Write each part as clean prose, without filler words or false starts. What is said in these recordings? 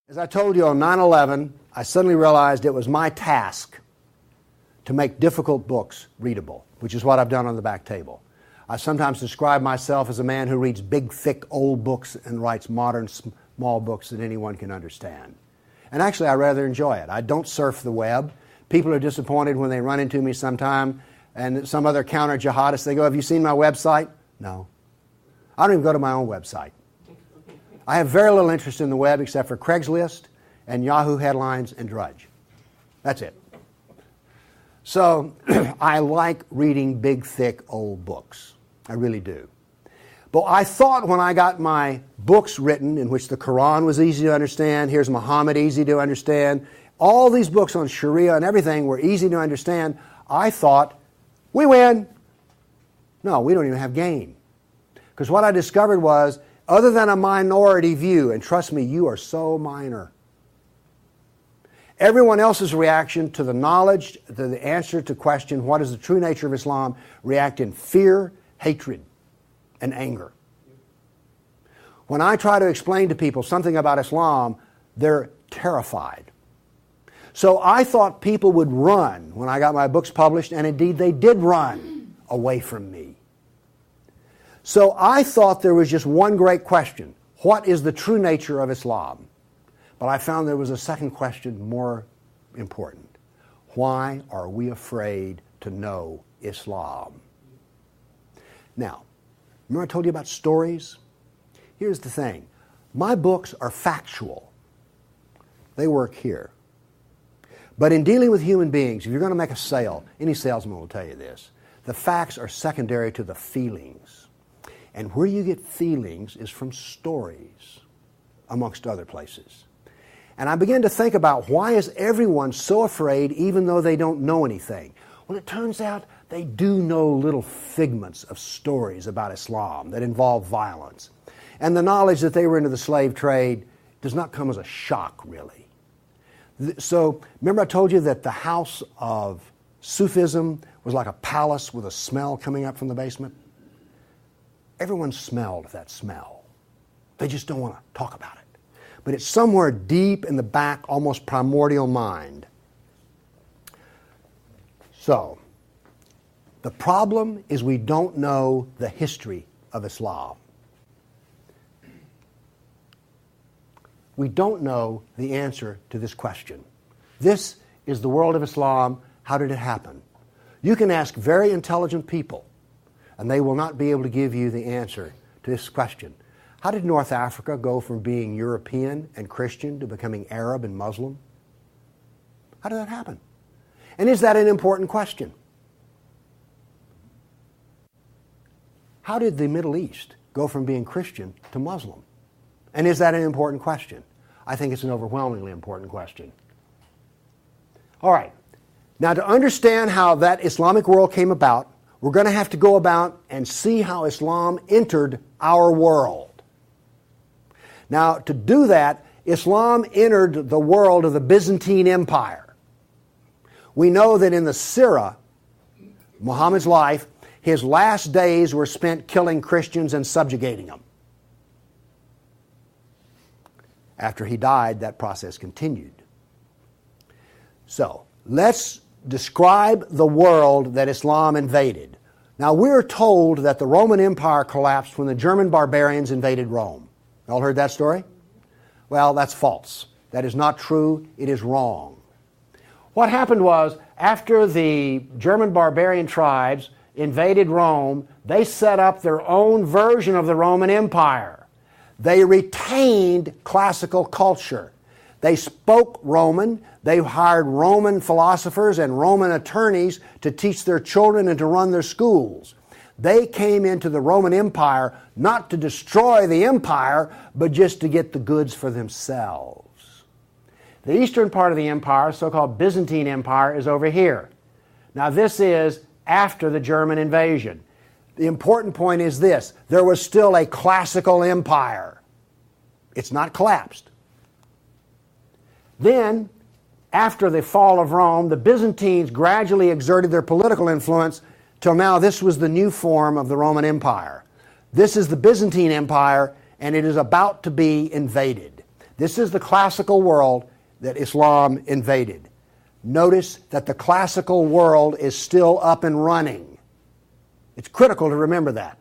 As I told you on 9/11, I suddenly realized it was my task to make difficult books readable, which is what I've done on the back table. I sometimes describe myself as a man who reads big, thick, old books and writes modern, small books that anyone can understand. And actually, I rather enjoy it. I don't surf the web. People are disappointed when they run into me sometime and some other counter-jihadist, they go, "Have you seen my website?" No. I don't even go to my own website. I have very little interest in the web except for Craigslist and Yahoo Headlines and Drudge. That's it. So I like reading big, thick, old books. I really do. But I thought when I got my books written, in which the Quran was easy to understand, here's Muhammad, easy to understand, all these books on Sharia and everything were easy to understand, I thought, we win. No, we don't even have game. Because what I discovered was, other than a minority view, and trust me, you are so minor, everyone else's reaction to the knowledge, to the answer to question, what is the true nature of Islam, react in fear, hatred, and anger. When I try to explain to people something about Islam, they're terrified. So I thought people would run when I got my books published, and indeed they did run away from me. So I thought there was just one great question. What is the true nature of Islam? But I found there was a second question more important. Why are we afraid to know Islam? Now, remember I told you about stories? Here's the thing. My books are factual. They work here. But in dealing with human beings, if you're going to make a sale, any salesman will tell you this, the facts are secondary to the feelings. And where you get feelings is from stories, amongst other places. And I began to think about, why is everyone so afraid even though they don't know anything? Well, it turns out they do know little figments of stories about Islam that involve violence. And the knowledge that they were into the slave trade does not come as a shock, really. So, remember I told you that the house of Sufism was like a palace with a smell coming up from the basement? Everyone smelled that smell. They just don't want to talk about it. But it's somewhere deep in the back, almost primordial mind. So, the problem is we don't know the history of Islam. We don't know the answer to this question. This is the world of Islam. How did it happen? You can ask very intelligent people, and they will not be able to give you the answer to this question. How did North Africa go from being European and Christian to becoming Arab and Muslim? How did that happen? And is that an important question? How did the Middle East go from being Christian to Muslim? And is that an important question? I think it's an overwhelmingly important question. All right. Now, to understand how that Islamic world came about, we're going to have to go about and see how Islam entered our world. Now, to do that, Islam entered the world of the Byzantine Empire. We know that in the Sirah, Muhammad's life, his last days were spent killing Christians and subjugating them. After he died, that process continued. So, let's describe the world that Islam invaded. Now, we're told that the Roman Empire collapsed when the German barbarians invaded Rome. Y'all heard that story? Well, that's false. That is not true. It is wrong. What happened was, after the German barbarian tribes invaded Rome, they set up their own version of the Roman Empire. They retained classical culture. They spoke Roman. They hired Roman philosophers and Roman attorneys to teach their children and to run their schools. They came into the Roman Empire not to destroy the empire, but just to get the goods for themselves. The eastern part of the empire, so-called Byzantine Empire, is over here. Now, this is after the German invasion. The important point is this: there was still a classical empire. It's not collapsed. Then, after the fall of Rome, the Byzantines gradually exerted their political influence till now this was the new form of the Roman Empire. This is the Byzantine Empire, and it is about to be invaded. This is the classical world that Islam invaded. Notice that the classical world is still up and running. It's critical to remember that.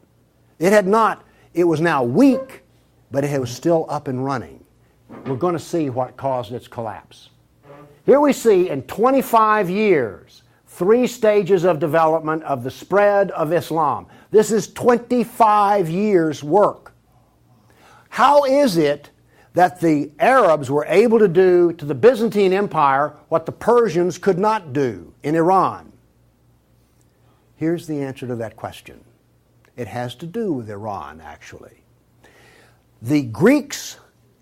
It was now weak, but it was still up and running. We're going to see what caused its collapse. Here we see in 25 years, 3 stages of development of the spread of Islam. This is 25 years' work. How is it that the Arabs were able to do to the Byzantine Empire what the Persians could not do in Iran? Here's the answer to that question. It has to do with Iran, actually. The Greeks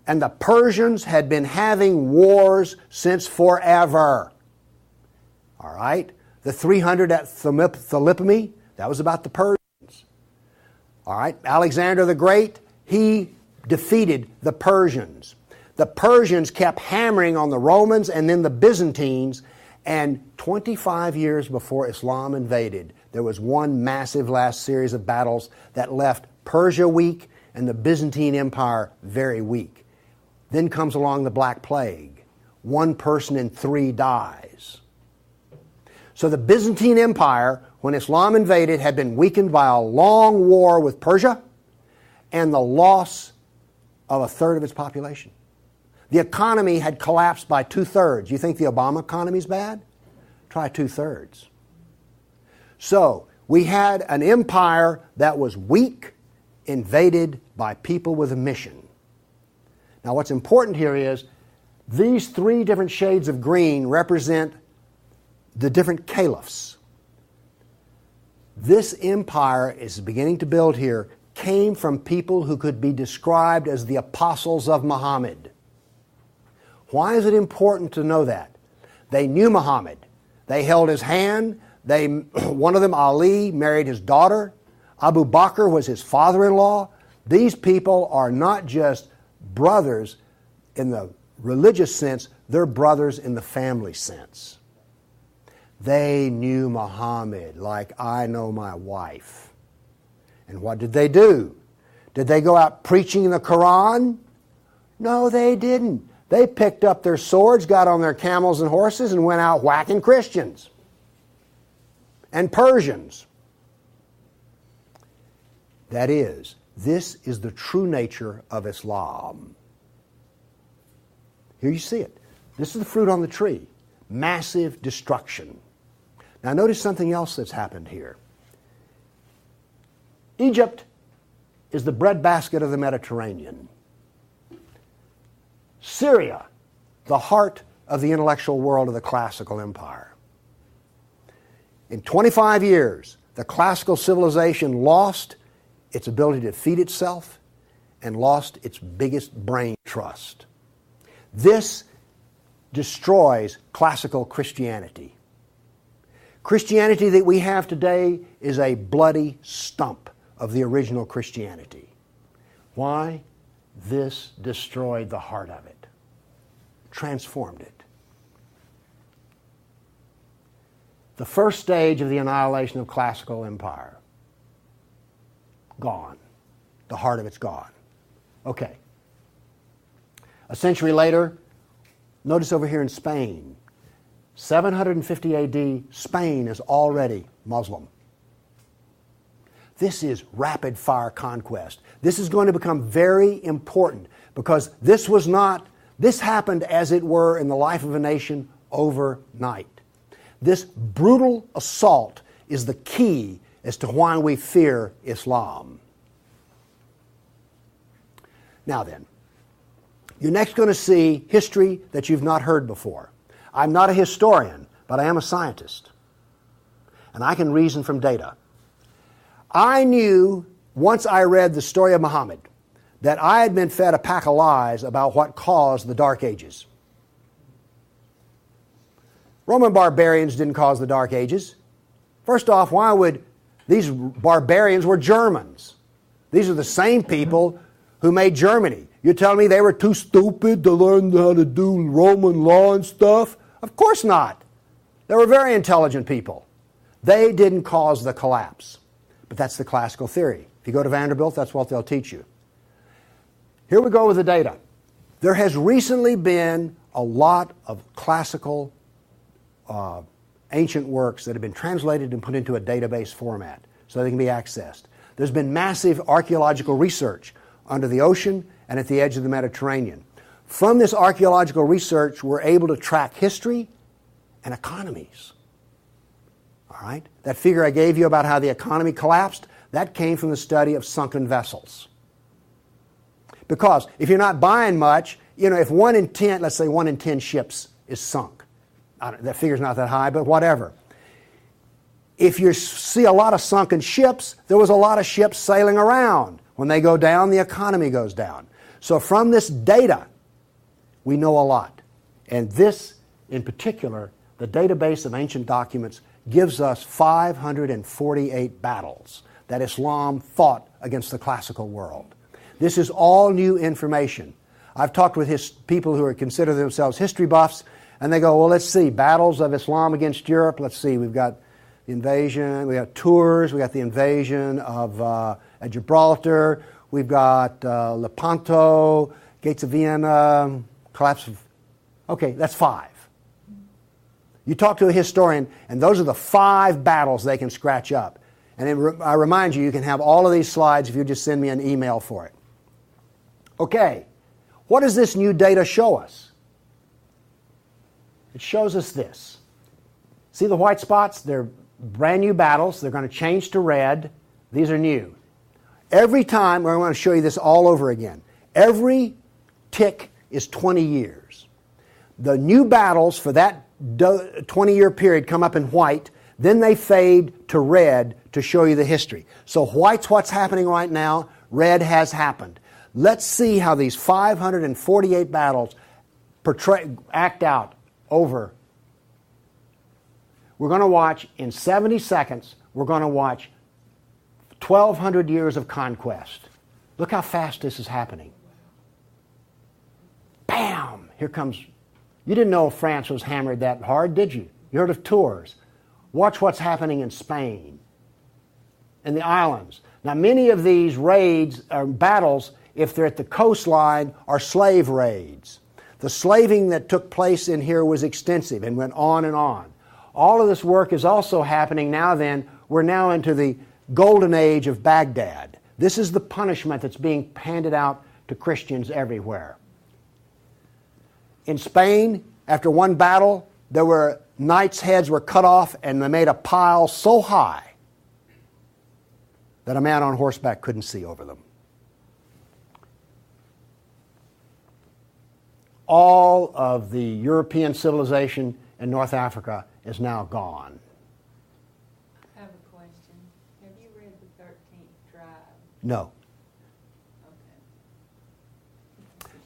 and the Persians had been having wars since forever. All right? The 300 at Thermopylae, that was about the Persians. All right? Alexander the Great, he defeated the Persians. The Persians kept hammering on the Romans and then the Byzantines, and 25 years before Islam invaded, there was one massive last series of battles that left Persia weak and the Byzantine Empire very weak. Then comes along the Black Plague. 1 person in 3 dies. So the Byzantine Empire, when Islam invaded, had been weakened by a long war with Persia and the loss of 1/3 of its population. The economy had collapsed by 2/3. You think the Obama economy is bad? Try 2/3. So we had an empire that was weak, invaded by people with a mission. Now what's important here is these 3 different shades of green represent the different caliphs. This empire is beginning to build here came from people who could be described as the apostles of Muhammad. Why is it important to know that? They knew Muhammad. They held his hand. One of them, Ali, married his daughter. Abu Bakr was his father-in-law. These people are not just brothers in the religious sense, they're brothers in the family sense. They knew Muhammad like I know my wife. And what did they do? Did they go out preaching the Quran? No, they didn't. They picked up their swords, got on their camels and horses, and went out whacking Christians and Persians. That is, this is the true nature of Islam. Here you see it. This is the fruit on the tree. Massive destruction. Now notice something else that's happened here. Egypt is the breadbasket of the Mediterranean. Syria, the heart of the intellectual world of the classical empire. In 25 years, the classical civilization lost its ability to feed itself and lost its biggest brain trust. This destroys classical Christianity. Christianity that we have today is a bloody stump of the original Christianity. Why? This destroyed the heart of it, transformed it. The first stage of the annihilation of classical empire, gone. The heart of it's gone. Okay. A century later, notice over here in Spain, 750 AD, Spain is already Muslim. This is rapid fire conquest. This is going to become very important because this happened as it were in the life of a nation overnight. This brutal assault is the key as to why we fear Islam. Now then, you're next going to see history that you've not heard before. I'm not a historian, but I am a scientist. And I can reason from data. I knew, once I read the story of Muhammad, that I had been fed a pack of lies about what caused the Dark Ages. Roman barbarians didn't cause the Dark Ages. First off, why would these barbarians were Germans? These are the same people who made Germany. You're telling me they were too stupid to learn how to do Roman law and stuff? Of course not. They were very intelligent people. They didn't cause the collapse. But that's the classical theory. If you go to Vanderbilt, that's what they'll teach you. Here we go with the data. There has recently been a lot of classical ancient works that have been translated and put into a database format so they can be accessed. There's been massive archaeological research under the ocean and at the edge of the Mediterranean. From this archaeological research, we're able to track history and economies. All right? That figure I gave you about how the economy collapsed, that came from the study of sunken vessels. Because if you're not buying much, if 1 in 10, let's say 1 in 10 ships is sunk, that figure's not that high, but whatever. If you see a lot of sunken ships, there was a lot of ships sailing around. When they go down, the economy goes down. So from this data, we know a lot. And this, in particular, the database of ancient documents, gives us 548 battles that Islam fought against the classical world. This is all new information. I've talked with people who consider themselves history buffs, and they go, well, let's see, battles of Islam against Europe. Let's see, we've got the invasion, we got Tours, we got the invasion of Gibraltar, we've got Lepanto, Gates of Vienna, collapse of... Okay, that's 5. You talk to a historian, and those are the 5 battles they can scratch up. And I remind you, you can have all of these slides if you just send me an email for it. Okay, what does this new data show us? It shows us this. See the white spots? They're brand new battles. They're going to change to red. These are new. Every time, I want to show you this all over again, every tick is 20 years. The new battles for that 20-year period come up in white, then they fade to red to show you the history. So white's what's happening right now, red has happened. Let's see how these 548 battles act out over. We're going to watch, in 70 seconds, we're going to watch 1,200 years of conquest. Look how fast this is happening. Bam! Here comes... You didn't know France was hammered that hard, did you? You heard of Tours. Watch what's happening in Spain, in the islands. Now, many of these raids or battles, if they're at the coastline, are slave raids. The slaving that took place in here was extensive and went on and on. All of this work is also happening now then. We're now into the golden age of Baghdad. This is the punishment that's being handed out to Christians everywhere. In Spain, after one battle, there were knights' heads were cut off and they made a pile so high that a man on horseback couldn't see over them. All of the European civilization in North Africa is now gone. I have a question. Have you read the 13th Tribe? No. Okay.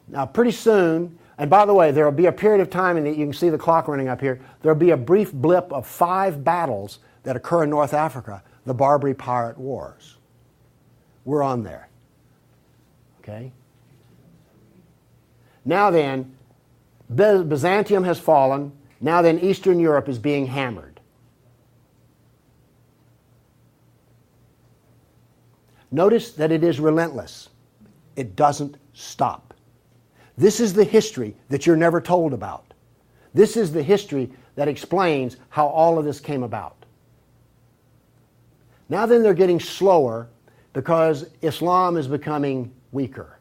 Now, pretty soon, and by the way, there will be a period of time, and you can see the clock running up here, there will be a brief blip of 5 battles that occur in North Africa, the Barbary Pirate Wars. We're on there. Okay? Now then, Byzantium has fallen. Now then, Eastern Europe is being hammered. Notice that it is relentless. It doesn't stop. This is the history that you're never told about. This is the history that explains how all of this came about. Now then, they're getting slower because Islam is becoming weaker.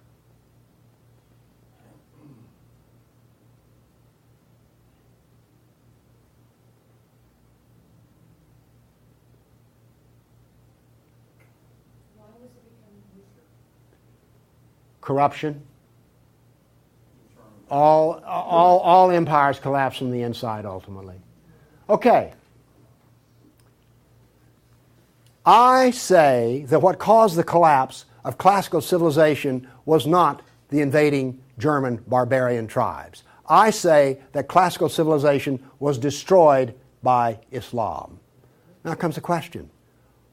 Corruption. All empires collapse from the inside ultimately. Okay. I say that what caused the collapse of classical civilization was not the invading German barbarian tribes. I say that classical civilization was destroyed by Islam. Now comes the question,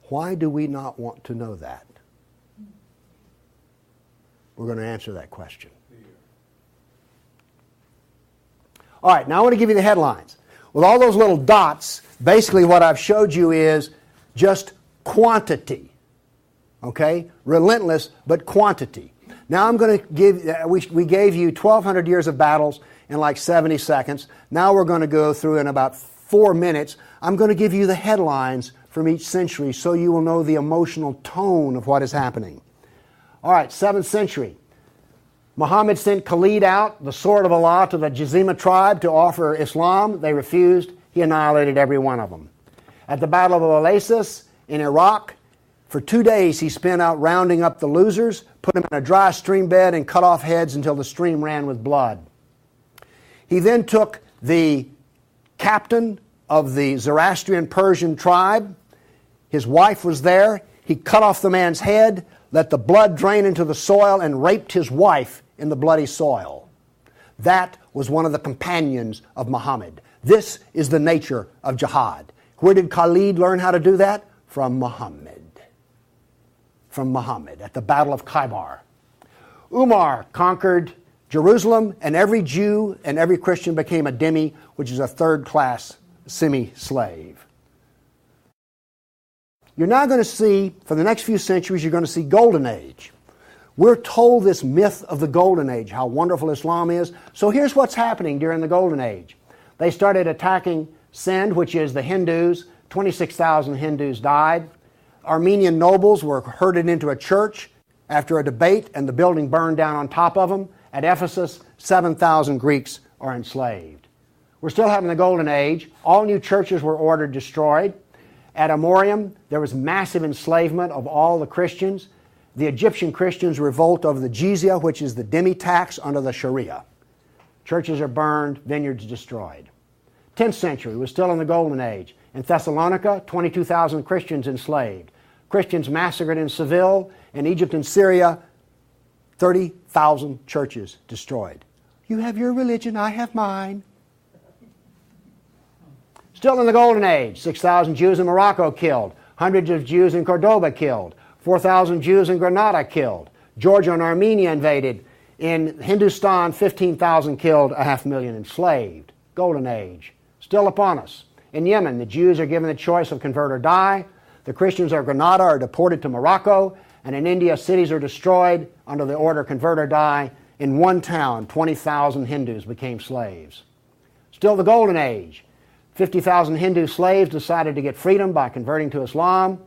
why do we not want to know that? We're going to answer that question. All right, now I want to give you the headlines. With all those little dots, basically what I've showed you is just quantity. Okay? Relentless, but quantity. Now I'm going to give, we gave you 1,200 years of battles in like 70 seconds. Now we're going to go through in about 4 minutes. I'm going to give you the headlines from each century so you will know the emotional tone of what is happening. All right, 7th century. Muhammad sent Khalid out, the sword of Allah, to the Jazima tribe to offer Islam. They refused. He annihilated every one of them. At the Battle of Oasis in Iraq, for 2 days he spent out rounding up the losers, put them in a dry stream bed, and cut off heads until the stream ran with blood. He then took the captain of the Zoroastrian Persian tribe. His wife was there. He cut off the man's head, let the blood drain into the soil, and raped his wife in the bloody soil. That was one of the companions of Muhammad. This is the nature of jihad. Where did Khalid learn how to do that? From Muhammad. From Muhammad at the Battle of Khaybar. Umar conquered Jerusalem, and every Jew and every Christian became a dhimmi, which is a third-class semi-slave. You're now going to see, for the next few centuries, you're going to see Golden Age. We're told this myth of the Golden Age, how wonderful Islam is. So here's what's happening during the Golden Age. They started attacking Sind, which is the Hindus. 26,000 Hindus died. Armenian nobles were herded into a church after a debate, and the building burned down on top of them. At Ephesus, 7,000 Greeks are enslaved. We're still having the Golden Age. All new churches were ordered destroyed. At Amorium, there was massive enslavement of all the Christians. The Egyptian Christians revolt over the jizya, which is the dhimmi tax under the Sharia. Churches are burned, vineyards destroyed. 10th century, we're still in the Golden Age. In Thessalonica, 22,000 Christians enslaved. Christians massacred in Seville. In Egypt and Syria, 30,000 churches destroyed. You have your religion, I have mine. Still in the Golden Age, 6,000 Jews in Morocco killed. Hundreds of Jews in Cordoba killed. 4,000 Jews in Granada killed. Georgia and Armenia invaded. In Hindustan, 15,000 killed, 500,000 enslaved. Golden Age. Still upon us. In Yemen, the Jews are given the choice of convert or die. The Christians of Granada are deported to Morocco. And in India, cities are destroyed under the order convert or die. In one town, 20,000 Hindus became slaves. Still the Golden Age. 50,000 Hindu slaves decided to get freedom by converting to Islam.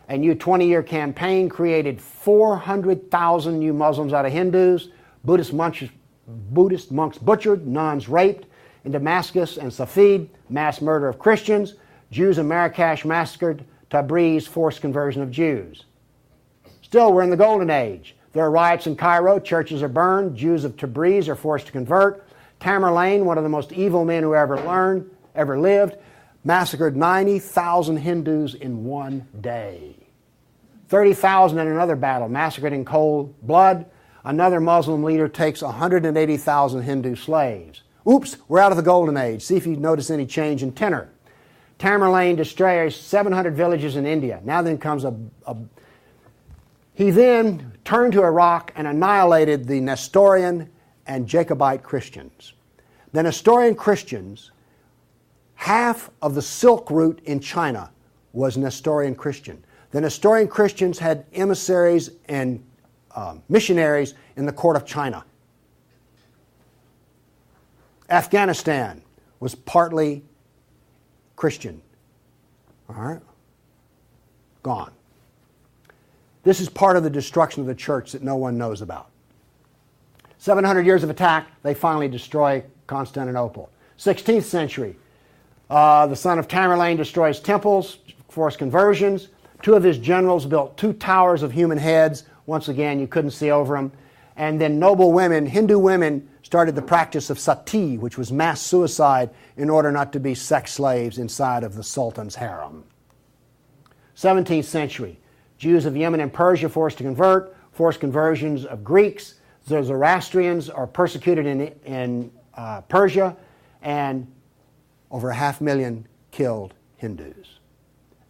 A new 20-year campaign created 400,000 new Muslims out of Hindus. Buddhist monks butchered, nuns raped. In Damascus and Safed, mass murder of Christians. Jews in Marrakesh massacred. Tabriz, forced conversion of Jews. Still, we're in the Golden Age. There are riots in Cairo. Churches are burned. Jews of Tabriz are forced to convert. Tamerlane, one of the most evil men who ever lived, massacred 90,000 Hindus in one day. 30,000 in another battle, massacred in cold blood. Another Muslim leader takes 180,000 Hindu slaves. Oops, we're out of the Golden Age. See if you notice any change in tenor. Tamerlane destroys 700 villages in India. Now then comes He then turned to Iraq and annihilated the Nestorian and Jacobite Christians. The Nestorian Christians, half of the Silk Route in China was Nestorian Christian. The Nestorian Christians had emissaries and missionaries in the court of China. Afghanistan was partly Christian. All right? Gone. This is part of the destruction of the church that no one knows about. 700 years of attack, they finally destroy Constantinople. 16th century, the son of Tamerlane destroys temples, forced conversions. Two of his generals built 2 towers of human heads. Once again, you couldn't see over them. And then noble women, Hindu women, started the practice of sati, which was mass suicide in order not to be sex slaves inside of the Sultan's harem. 17th century, Jews of Yemen and Persia forced to convert, forced conversions of Greeks. The Zoroastrians are persecuted in Persia, and over 500,000 killed Hindus.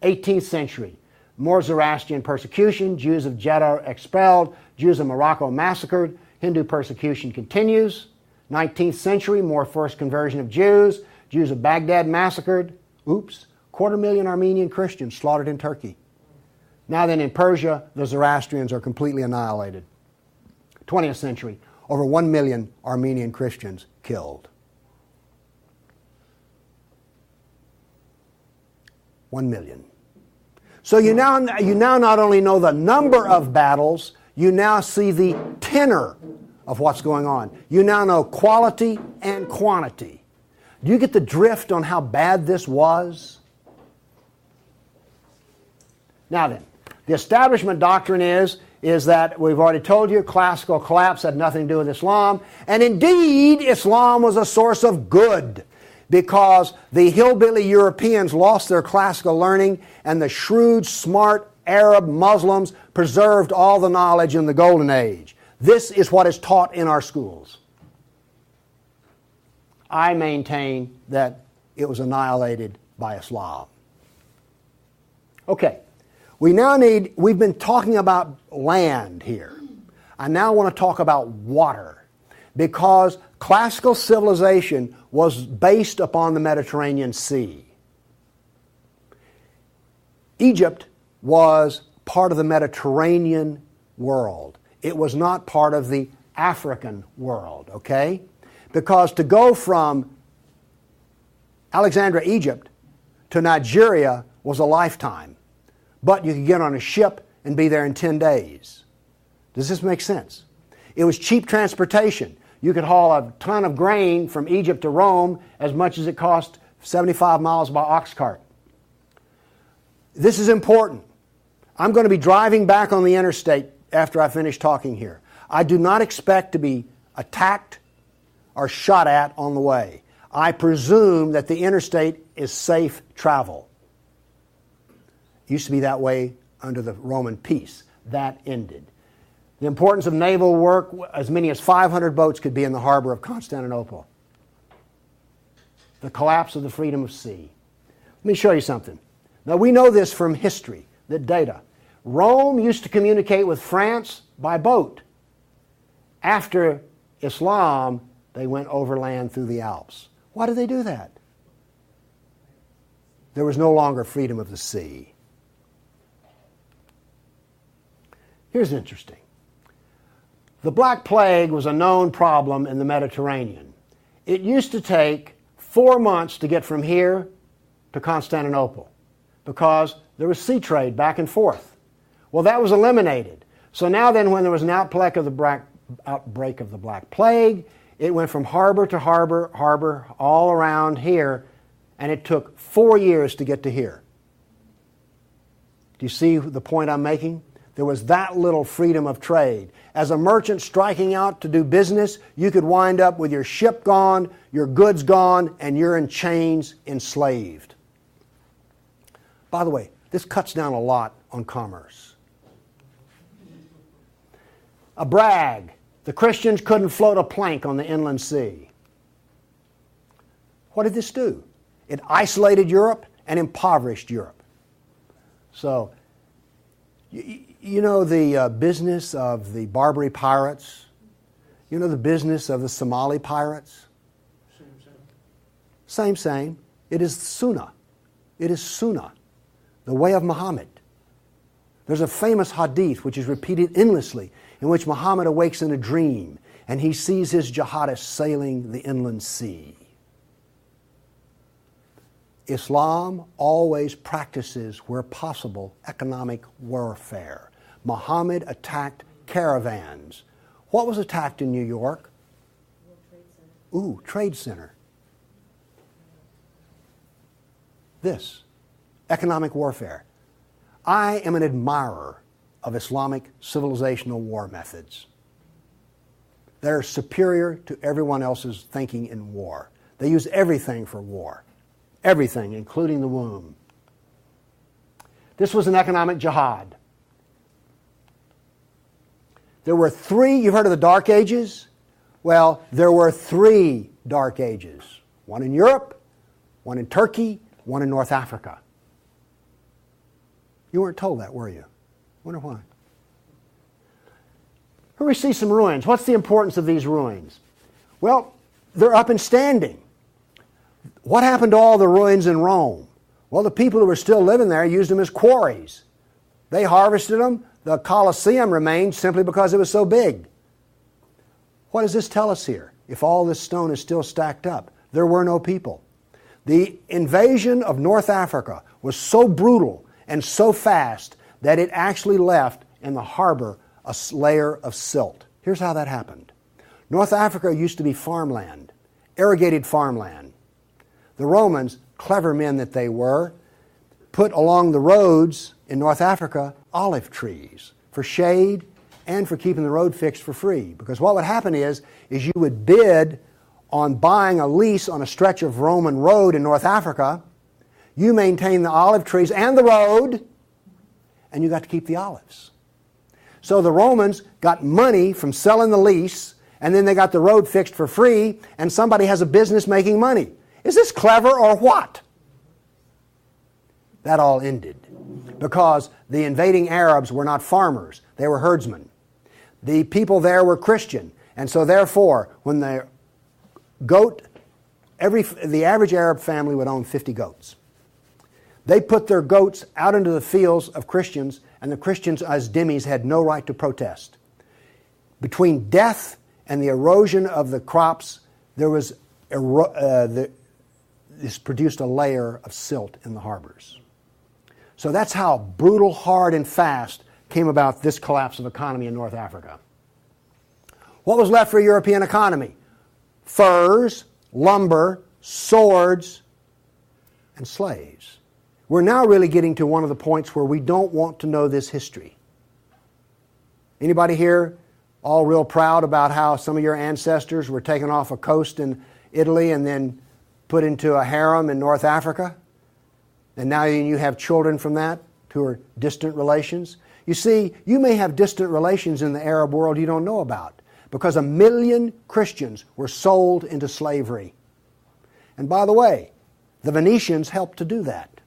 18th century, more Zoroastrian persecution, Jews of Jeddah expelled, Jews of Morocco massacred, Hindu persecution continues. 19th century, more forced conversion of Jews, Jews of Baghdad massacred. Oops, 250,000 Armenian Christians slaughtered in Turkey. Now then in Persia, the Zoroastrians are completely annihilated. 20th century, over 1 million Armenian Christians killed. 1 million. So you now not only know the number of battles, you now see the tenor of what's going on. You now know quality and quantity. Do you get the drift on how bad this was? Now then, the establishment doctrine is that we've already told you classical collapse had nothing to do with Islam. And indeed, Islam was a source of good because the hillbilly Europeans lost their classical learning and the shrewd, smart Arab Muslims preserved all the knowledge in the Golden Age. This is what is taught in our schools. I maintain that it was annihilated by Islam. Okay, we've been talking about land here. I now want to talk about water because classical civilization was based upon the Mediterranean Sea. Egypt was part of the Mediterranean world. It was not part of the African world, okay? Because to go from Alexandria, Egypt to Nigeria was a lifetime. But you could get on a ship and be there in 10 days. Does this make sense? It was cheap transportation. You could haul a ton of grain from Egypt to Rome as much as it cost 75 miles by ox cart. This is important. I'm going to be driving back on the interstate after I finish talking here. I do not expect to be attacked or shot at on the way. I presume that the interstate is safe travel. It used to be that way under the Roman peace. That ended. The importance of naval work, as many as 500 boats could be in the harbor of Constantinople. The collapse of the freedom of sea. Let me show you something. Now we know this from history, the data. Rome used to communicate with France by boat. After Islam, they went overland through the Alps. Why did they do that? There was no longer freedom of the sea. Here's interesting. The Black Plague was a known problem in the Mediterranean. It used to take 4 months to get from here to Constantinople because there was sea trade back and forth. Well, that was eliminated. So now then, when there was an outbreak of the Black Plague, it went from harbor to harbor, all around here, and it took 4 years to get to here. Do you see the point I'm making? There was that little freedom of trade. As a merchant striking out to do business, you could wind up with your ship gone, your goods gone, and you're in chains, enslaved. By the way, this cuts down a lot on commerce. A brag. The Christians couldn't float a plank on the inland sea. What did this do? It isolated Europe and impoverished Europe. So, you know the business of the Barbary pirates? You know the business of the Somali pirates? Same. It is Sunnah. It is Sunnah, the way of Muhammad. There's a famous hadith which is repeated endlessly in which Muhammad awakes in a dream and he sees his jihadists sailing the inland sea. Islam always practices, where possible, economic warfare. Muhammad attacked caravans. What was attacked in New York? Trade Center. This, economic warfare. I am an admirer of Islamic civilizational war methods. They're superior to everyone else's thinking in war. They use everything for war. Everything, including the womb. This was an economic jihad. There were 3, you've heard of the Dark Ages? Well, there were 3 Dark Ages. One in Europe, one in Turkey, one in North Africa. You weren't told that, were you? Wonder why. Here we see some ruins. What's the importance of these ruins? Well, they're up and standing. What happened to all the ruins in Rome? Well, the people who were still living there used them as quarries. They harvested them. The Colosseum remained simply because it was so big. What does this tell us here? If all this stone is still stacked up, there were no people. The invasion of North Africa was so brutal and so fast that it actually left in the harbor a layer of silt. Here's how that happened. North Africa used to be farmland, irrigated farmland. The Romans, clever men that they were, put along the roads in North Africa olive trees for shade and for keeping the road fixed for free. Because what would happen is you would bid on buying a lease on a stretch of Roman road in North Africa. You maintain the olive trees and the road, and you got to keep the olives. So the Romans got money from selling the lease, and then they got the road fixed for free, and somebody has a business making money. Is this clever or what? That all ended because the invading Arabs were not farmers, they were herdsmen. The people there were Christian, and so therefore, when the average Arab family would own 50 goats. They put their goats out into the fields of Christians, and the Christians as dhimmis had no right to protest. Between death and the erosion of the crops, this produced a layer of silt in the harbors. So that's how brutal, hard, and fast came about this collapse of economy in North Africa. What was left for a European economy? Furs, lumber, swords, and slaves. We're now really getting to one of the points where we don't want to know this history. Anybody here all real proud about how some of your ancestors were taken off a coast in Italy and then put into a harem in North Africa? And now you have children from that who are distant relations? You see, you may have distant relations in the Arab world you don't know about because 1 million Christians were sold into slavery. And by the way, the Venetians helped to do that.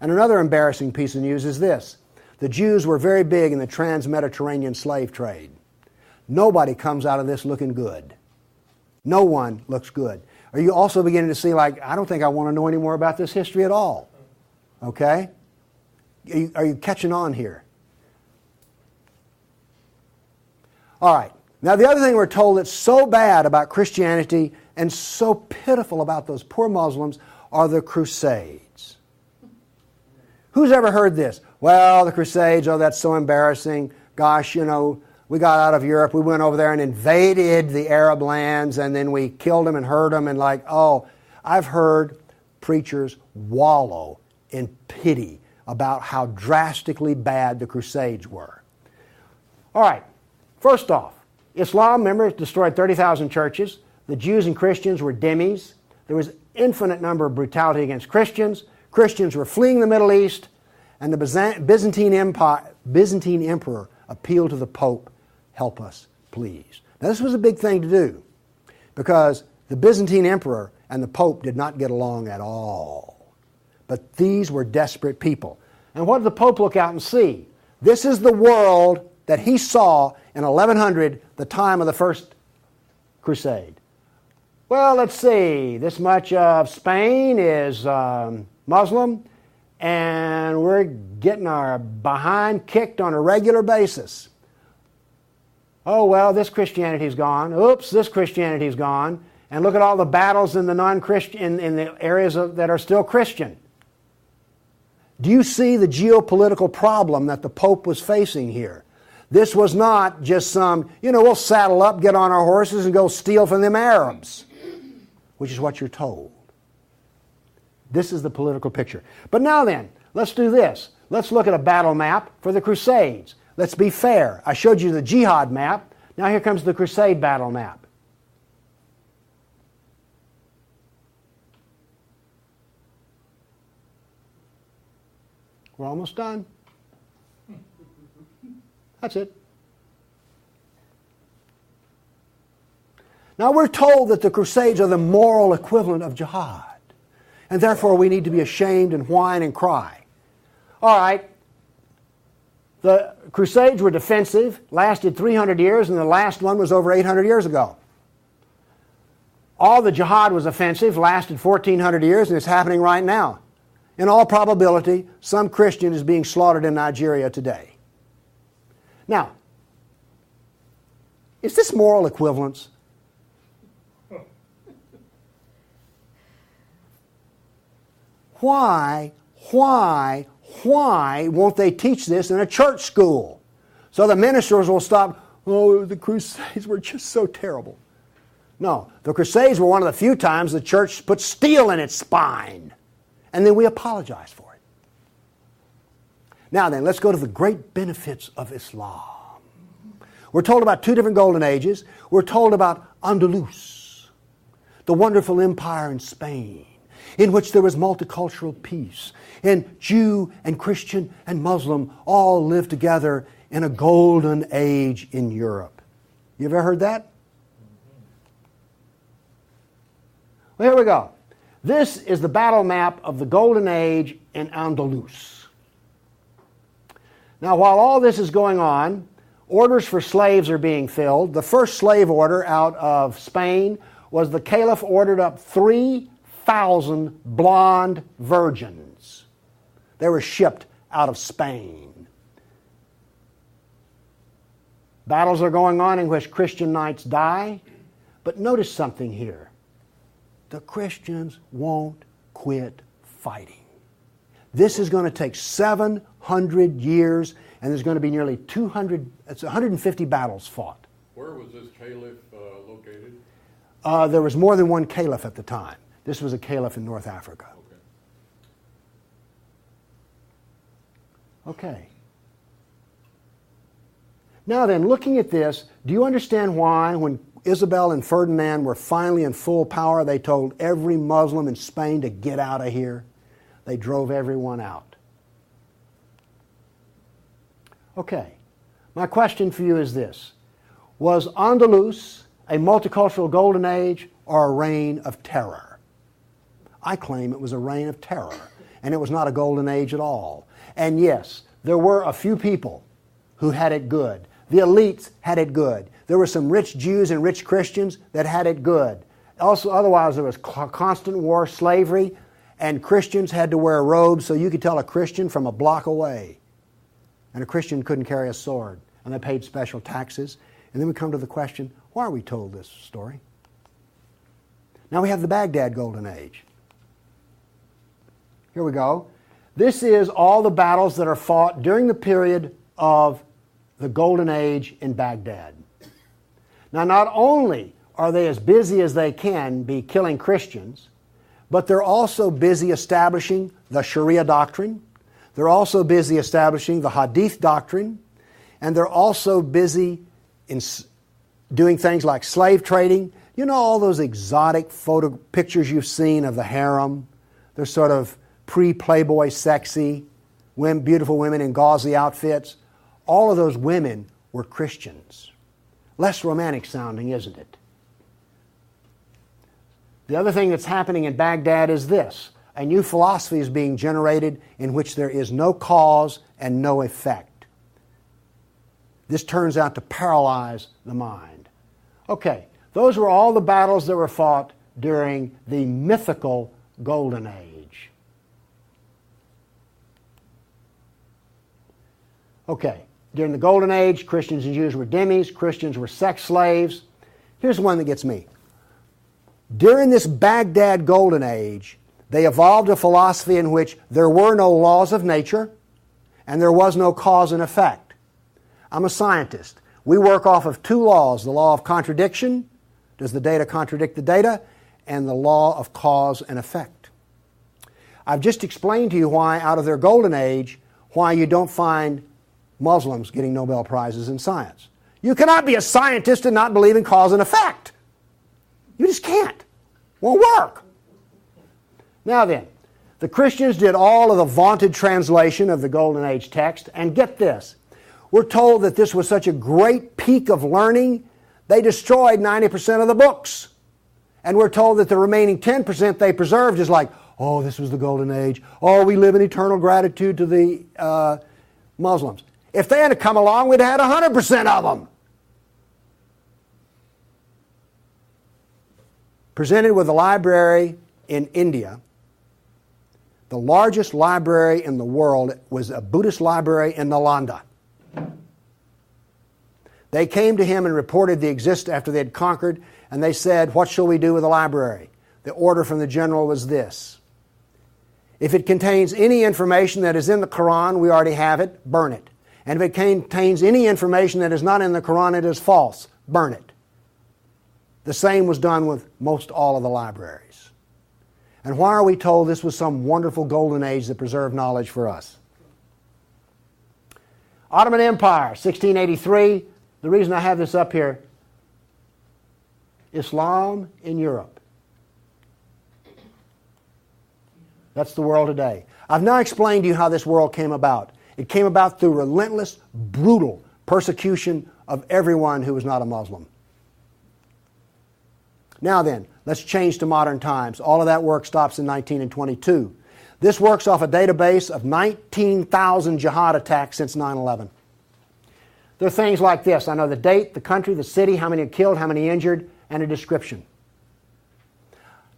And another embarrassing piece of news is this. The Jews were very big in the trans-Mediterranean slave trade. Nobody comes out of this looking good. No one looks good. Are you also beginning to see, I don't think I want to know any more about this history at all? Okay? Are you catching on here? All right. Now, the other thing we're told that's so bad about Christianity and so pitiful about those poor Muslims are the Crusades. Who's ever heard this? Well, the Crusades, oh, that's so embarrassing. Gosh, we got out of Europe, we went over there and invaded the Arab lands, and then we killed them and hurt them, and I've heard preachers wallow in pity about how drastically bad the Crusades were. All right, first off, Islam, remember, destroyed 30,000 churches. The Jews and Christians were dhimmis. There was infinite number of brutality against Christians. Christians were fleeing the Middle East, and the Byzantine emperor appealed to the Pope, help us, please. Now, this was a big thing to do because the Byzantine emperor and the Pope did not get along at all. But these were desperate people. And what did the Pope look out and see? This is the world that he saw in 1100, the time of the First Crusade. Well, let's see. This much of Spain is Muslim, and we're getting our behind kicked on a regular basis. Oh, well, this Christianity's gone. Oops, this Christianity's gone. And look at all the battles in the non-Christian, in the areas that are still Christian. Do you see the geopolitical problem that the Pope was facing here? This was not just some, we'll saddle up, get on our horses, and go steal from them Arabs, which is what you're told. This is the political picture. But now then, let's do this. Let's look at a battle map for the Crusades. Let's be fair. I showed you the jihad map. Now here comes the Crusade battle map. We're almost done. That's it. Now we're told that the Crusades are the moral equivalent of jihad. And therefore we need to be ashamed and whine and cry. All right. The Crusades were defensive, lasted 300 years, and the last one was over 800 years ago. All the jihad was offensive, lasted 1,400 years, and it's happening right now. In all probability, some Christian is being slaughtered in Nigeria today. Now, Is this moral equivalence? Why won't they teach this in a church school? So the ministers will stop, oh, the Crusades were just so terrible. No, the Crusades were one of the few times the church put steel in its spine. And then we apologize for it. Now then, let's go to the great benefits of Islam. We're told about two different golden ages. We're told about Andalus, the wonderful empire in Spain, in which there was multicultural peace, and Jew and Christian and Muslim all lived together in a golden age in Europe. You ever heard that? Well, here we go. This is the battle map of the golden age in Andalus. Now, while all this is going on, orders for slaves are being filled. The first slave order out of Spain was the Caliph ordered up 3,000 blonde virgins. They were shipped out of Spain. Battles are going on in which Christian knights die. But notice something here. The Christians won't quit fighting. This is going to take 700 years, and there's going to be nearly 150 battles fought. Where was this caliph located? There was more than one caliph at the time. This was a caliph in North Africa. Okay. Now then, looking at this, do you understand why when Isabel and Ferdinand were finally in full power, they told every Muslim in Spain to get out of here? They drove everyone out. Okay. My question for you is this. Was Andalus a multicultural golden age or a reign of terror? I claim it was a reign of terror, and it was not a golden age at all. And yes, there were a few people who had it good. The elites had it good. There were some rich Jews and rich Christians that had it good. Also, otherwise, there was constant war, slavery, and Christians had to wear robes so you could tell a Christian from a block away. And a Christian couldn't carry a sword, and they paid special taxes. And then we come to the question, why are we told this story? Now we have the Baghdad Golden Age. Here we go. This is all the battles that are fought during the period of the Golden Age in Baghdad. Now, not only are they as busy as they can be killing Christians, but they're also busy establishing the Sharia doctrine. They're also busy establishing the Hadith doctrine. And they're also busy in doing things like slave trading. You know all those exotic pictures you've seen of the harem? They're sort of pre-Playboy sexy, beautiful women in gauzy outfits. All of those women were Christians. Less romantic sounding, isn't it? The other thing that's happening in Baghdad is this. A new philosophy is being generated in which there is no cause and no effect. This turns out to paralyze the mind. Okay, those were all the battles that were fought during the mythical Golden Age. Okay, during the Golden Age, Christians and Jews were dhimmis, Christians were sex slaves. Here's one that gets me. During this Baghdad Golden Age, they evolved a philosophy in which there were no laws of nature and there was no cause and effect. I'm a scientist. We work off of two laws, the law of contradiction, does the data contradict the data, and the law of cause and effect. I've just explained to you why, out of their Golden Age, why you don't find Muslims getting Nobel Prizes in science. You cannot be a scientist and not believe in cause and effect. You just can't. Won't work. Now then, the Christians did all of the vaunted translation of the Golden Age text, and get this. We're told that this was such a great peak of learning, they destroyed 90% of the books. And we're told that the remaining 10% they preserved is like, oh, this was the Golden Age. Oh, we live in eternal gratitude to the Muslims. If they had come along, we'd have had 100% of them. Presented with a library in India, the largest library in the world was a Buddhist library in Nalanda. They came to him and reported the existence after they had conquered, and they said, "What shall we do with the library?" The order from the general was this: if it contains any information that is in the Quran, we already have it, burn it. And if it contains any information that is not in the Quran, it is false, burn it. The same was done with most all of the libraries. And why are we told this was some wonderful golden age that preserved knowledge for us? Ottoman Empire, 1683. The reason I have this up here, Islam in Europe. That's the world today. I've now explained to you how this world came about. It came about through relentless, brutal persecution of everyone who was not a Muslim. Now then, let's change to modern times. All of that work stops in 1922. This works off a database of 19,000 jihad attacks since 9/11. There are things like this. I know the date, the country, the city, how many are killed, how many injured, and a description.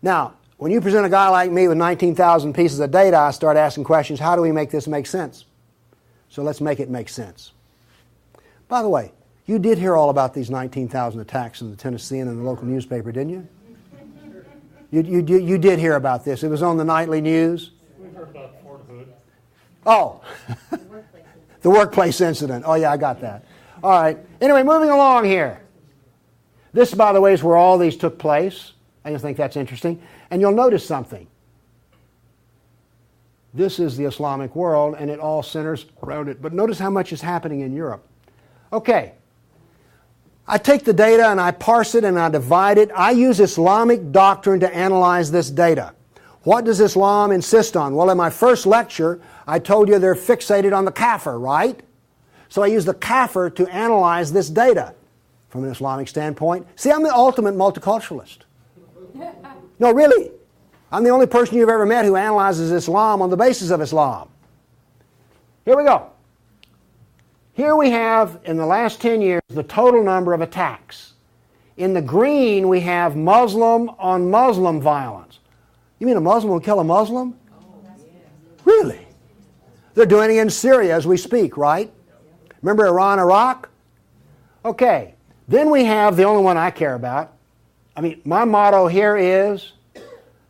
Now, when you present a guy like me with 19,000 pieces of data, I start asking questions. How do we make this make sense? So let's make it make sense. By the way, you did hear all about these 19,000 attacks in the Tennessean and the local newspaper, didn't you? You did hear about this. It was on the nightly news. We heard about Fort Hood. Oh, the workplace incident. Oh, yeah, I got that. All right. Anyway, moving along here. This, by the way, is where all these took place. I just think that's interesting. And you'll notice something. This is the Islamic world, and it all centers around it. But notice how much is happening in Europe. Okay. I take the data and I parse it and I divide it. I use Islamic doctrine to analyze this data. What does Islam insist on? Well, in my first lecture, I told you they're fixated on the kafir, right? So I use the kafir to analyze this data from an Islamic standpoint. See, I'm the ultimate multiculturalist. No, really. I'm the only person you've ever met who analyzes Islam on the basis of Islam. Here we go. Here we have, in the last 10 years, the total number of attacks. In the green, we have Muslim on Muslim violence. You mean a Muslim will kill a Muslim? Really? They're doing it in Syria as we speak, right? Remember Iran, Iraq? Okay. Then we have the only one I care about. I mean, my motto here is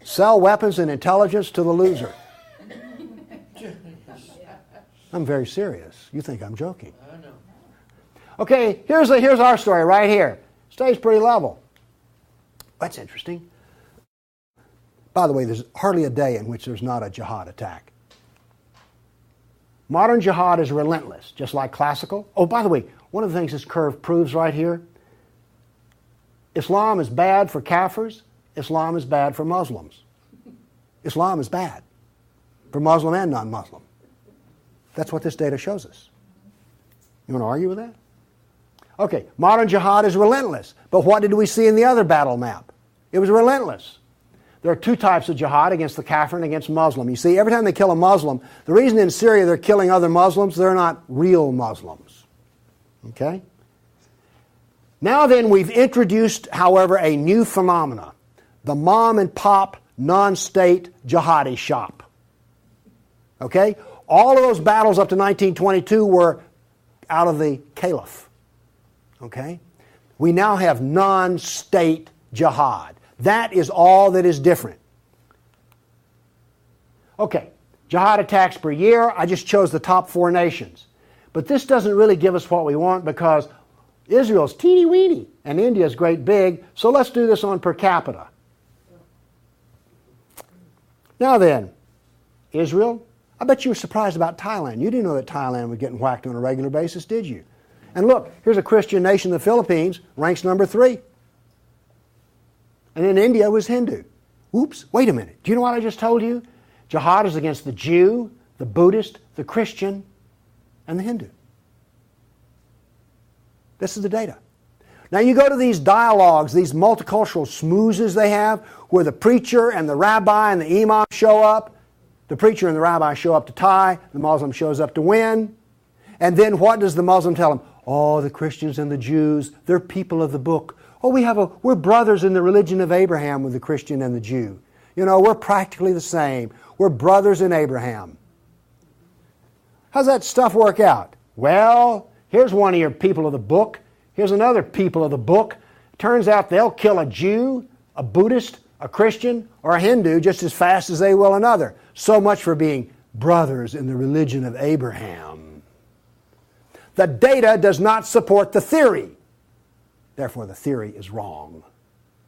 sell weapons and intelligence to the loser. I'm very serious. You think I'm joking. I know. Okay, here's our story right here. Stays pretty level. That's interesting. By the way, there's hardly a day in which there's not a jihad attack. Modern jihad is relentless, just like classical. Oh, by the way, one of the things this curve proves right here, Islam is bad for Kafirs. Islam is bad for Muslims. Islam is bad for Muslim and non-Muslim. That's what this data shows us. You want to argue with that? Okay, modern jihad is relentless. But what did we see in the other battle map? It was relentless. There are two types of jihad, against the kafir and against Muslim. You see, every time they kill a Muslim, the reason in Syria they're killing other Muslims, they're not real Muslims. Okay? Now then, we've introduced, however, a new phenomena. The mom and pop non-state jihadi shop. Okay? All of those battles up to 1922 were out of the caliph. Okay? We now have non-state jihad. That is all that is different. Okay, jihad attacks per year. I just chose the top 4 nations. But this doesn't really give us what we want because Israel's teeny weeny and India's great big, so let's do this on per capita. Now then, Israel, I bet you were surprised about Thailand. You didn't know that Thailand was getting whacked on a regular basis, did you? And look, here's a Christian nation, the Philippines, ranks number 3. And then India was Hindu. Oops, wait a minute. Do you know what I just told you? Jihad is against the Jew, the Buddhist, the Christian, and the Hindu. This is the data. Now you go to these dialogues, these multicultural smoozes they have, where the preacher and the rabbi and the imam show up. The preacher and the rabbi show up to tie, the Muslim shows up to win. And then what does the Muslim tell them? Oh, the Christians and the Jews, they're people of the book. Oh, we're brothers in the religion of Abraham with the Christian and the Jew. You know, we're practically the same. We're brothers in Abraham. How's that stuff work out? Well, here's one of your people of the book. Here's another people of the book. Turns out they'll kill a Jew, a Buddhist, a Christian, or a Hindu just as fast as they will another. So much for being brothers in the religion of Abraham. The data does not support the theory. Therefore, the theory is wrong.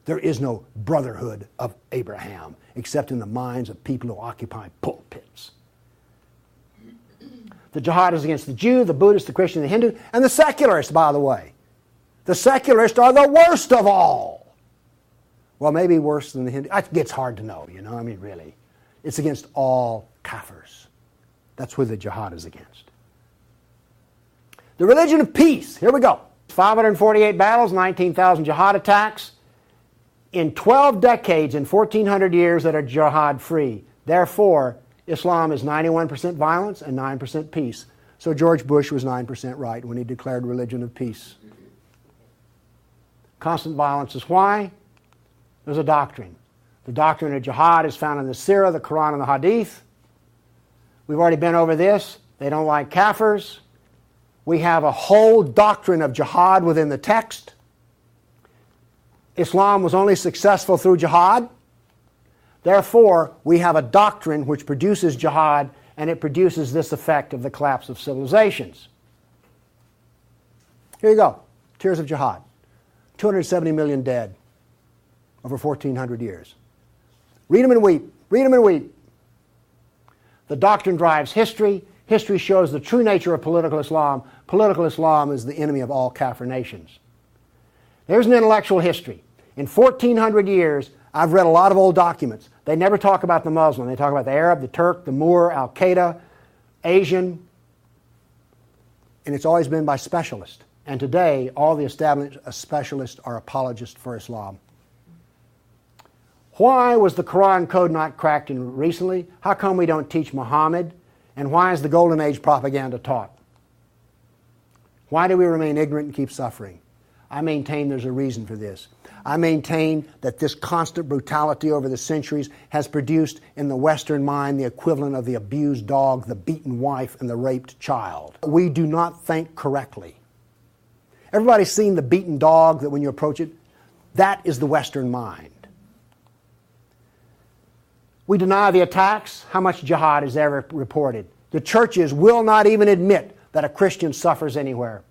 There is no brotherhood of Abraham except in the minds of people who occupy pulpits. The jihad is against the Jew, the Buddhist, the Christian, the Hindu, and the secularists, by the way. The secularists are the worst of all. Well, maybe worse than the Hindu. It gets hard to know, you know. I mean, really. It's against all kafirs. That's who the jihad is against. The religion of peace. Here we go. 548 battles, 19,000 jihad attacks. In 12 decades, in 1,400 years that are jihad-free. Therefore, Islam is 91% violence and 9% peace. So George Bush was 9% right when he declared religion of peace. Constant violence is why? There's a doctrine. The doctrine of jihad is found in the Sirah, the Quran, and the Hadith. We've already been over this. They don't like kafirs. We have a whole doctrine of jihad within the text. Islam was only successful through jihad. Therefore, we have a doctrine which produces jihad, and it produces this effect of the collapse of civilizations. Here you go. Tears of jihad. 270 million dead over 1,400 years. Read them and weep. Read them and weep. The doctrine drives history. History shows the true nature of political Islam. Political Islam is the enemy of all Kafir nations. There's an intellectual history. In 1,400 years, I've read a lot of old documents. They never talk about the Muslim. They talk about the Arab, the Turk, the Moor, Al-Qaeda, Asian. And it's always been by specialists. And today, all the established specialists are apologists for Islam. Why was the Quran code not cracked recently? How come we don't teach Muhammad? And why is the Golden Age propaganda taught? Why do we remain ignorant and keep suffering? I maintain there's a reason for this. I maintain that this constant brutality over the centuries has produced in the Western mind the equivalent of the abused dog, the beaten wife, and the raped child. We do not think correctly. Everybody's seen the beaten dog that when you approach it, that is the Western mind. We deny the attacks. How much jihad is ever reported? The churches will not even admit that a Christian suffers anywhere.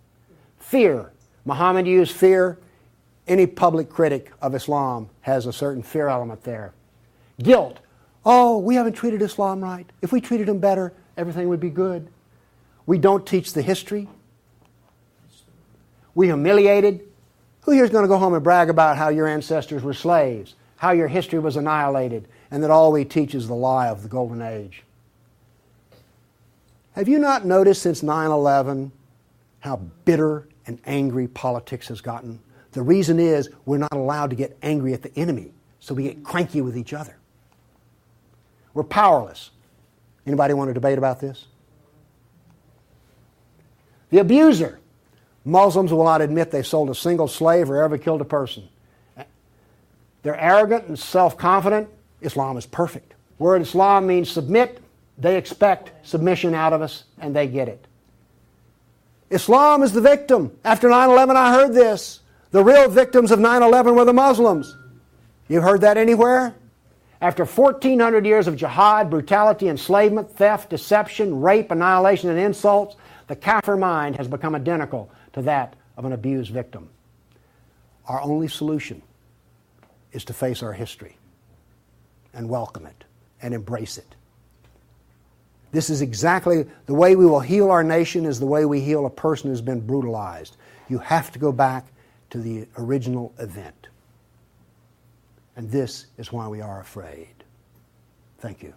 Fear. Muhammad used fear. Any public critic of Islam has a certain fear element there. Guilt. Oh, we haven't treated Islam right. If we treated him better, everything would be good. We don't teach the history. We humiliated. Who here is going to go home and brag about how your ancestors were slaves, how your history was annihilated, and that all we teach is the lie of the Golden Age? Have you not noticed since 9/11 how bitter and angry politics has gotten? The reason is we're not allowed to get angry at the enemy, so we get cranky with each other. We're powerless. Anybody want to debate about this? The abuser. Muslims will not admit they sold a single slave or ever killed a person. They're arrogant and self-confident. Islam is perfect. Word Islam means submit. They expect submission out of us, and they get it. Islam is the victim. After 9/11, I heard this. The real victims of 9/11 were the Muslims. You heard that anywhere? After 1,400 years of jihad, brutality, enslavement, theft, deception, rape, annihilation, and insults, the Kafir mind has become identical to that of an abused victim. Our only solution is to face our history and welcome it and embrace it. This is exactly the way we will heal our nation, is the way we heal a person who's been brutalized. You have to go back to the original event. And this is why we are afraid. Thank you.